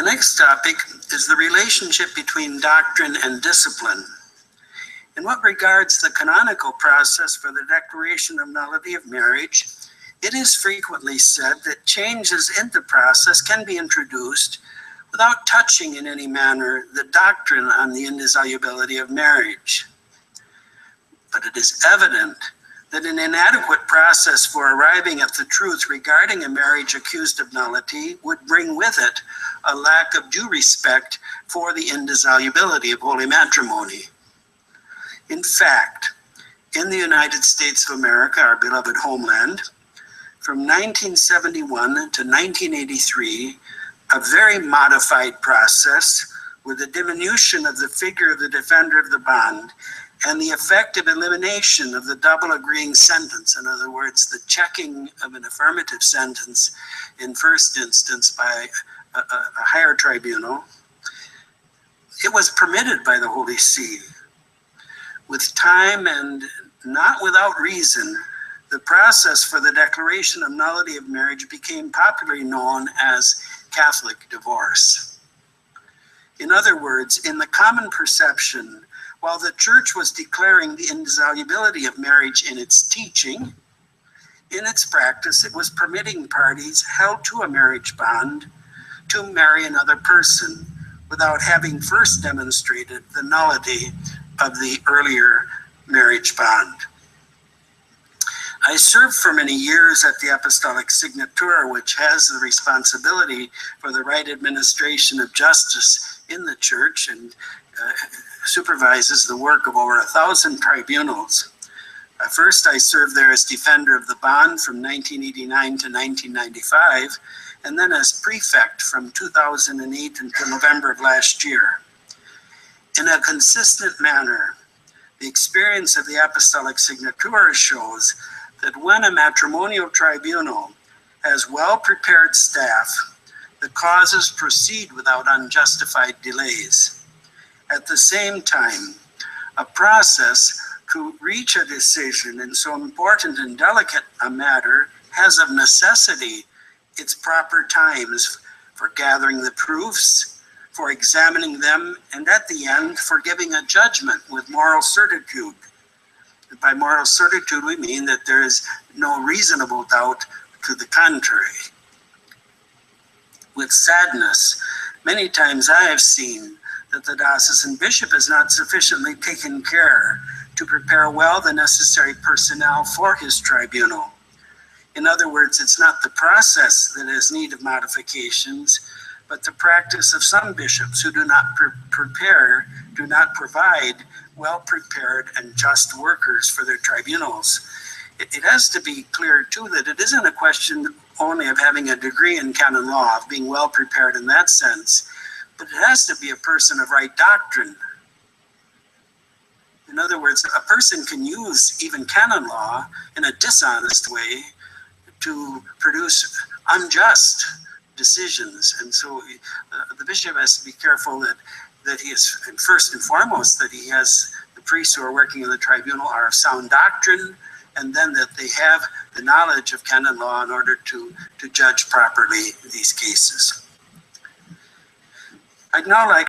The next topic is the relationship between doctrine and discipline. In what regards the canonical process for the declaration of nullity of marriage, it is frequently said that changes in the process can be introduced without touching in any manner the doctrine on the indissolubility of marriage. But it is evident that an inadequate process for arriving at the truth regarding a marriage accused of nullity would bring with it a lack of due respect for the indissolubility of holy matrimony. In fact, in the United States of America, our beloved homeland, from 1971 to 1983, a very modified process with a diminution of the figure of the defender of the bond and the effective elimination of the double agreeing sentence, in other words, the checking of an affirmative sentence in first instance by a higher tribunal, it was permitted by the Holy See. With time and not without reason, the process for the declaration of nullity of marriage became popularly known as Catholic divorce. In other words, in the common perception, while the Church was declaring the indissolubility of marriage in its teaching, in its practice, it was permitting parties held to a marriage bond to marry another person without having first demonstrated the nullity of the earlier marriage bond. I served for many years at the Apostolic Signature, which has the responsibility for the right administration of justice in the Church and supervises the work of over 1,000 tribunals. First, I served there as defender of the bond from 1989 to 1995, and then as prefect from 2008 until November of last year. In a consistent manner, the experience of the Apostolic Signature shows that when a matrimonial tribunal has well-prepared staff, the causes proceed without unjustified delays. At the same time, a process to reach a decision in so important and delicate a matter has of necessity its proper times for gathering the proofs, for examining them, and at the end, for giving a judgment with moral certitude. And by moral certitude, we mean that there is no reasonable doubt to the contrary. With sadness, many times I have seen that the diocesan bishop has not sufficiently taken care to prepare well the necessary personnel for his tribunal. In other words, it's not the process that has need of modifications, but the practice of some bishops who do not provide well-prepared and just workers for their tribunals. It has to be clear, too, that it isn't a question only of having a degree in canon law, of being well-prepared in that sense, but it has to be a person of right doctrine. In other words, a person can use even canon law in a dishonest way to produce unjust decisions. And so the bishop has to be careful that he is, first and foremost, that he has the priests who are working in the tribunal are of sound doctrine, and then that they have the knowledge of canon law in order to judge properly these cases. I'd now like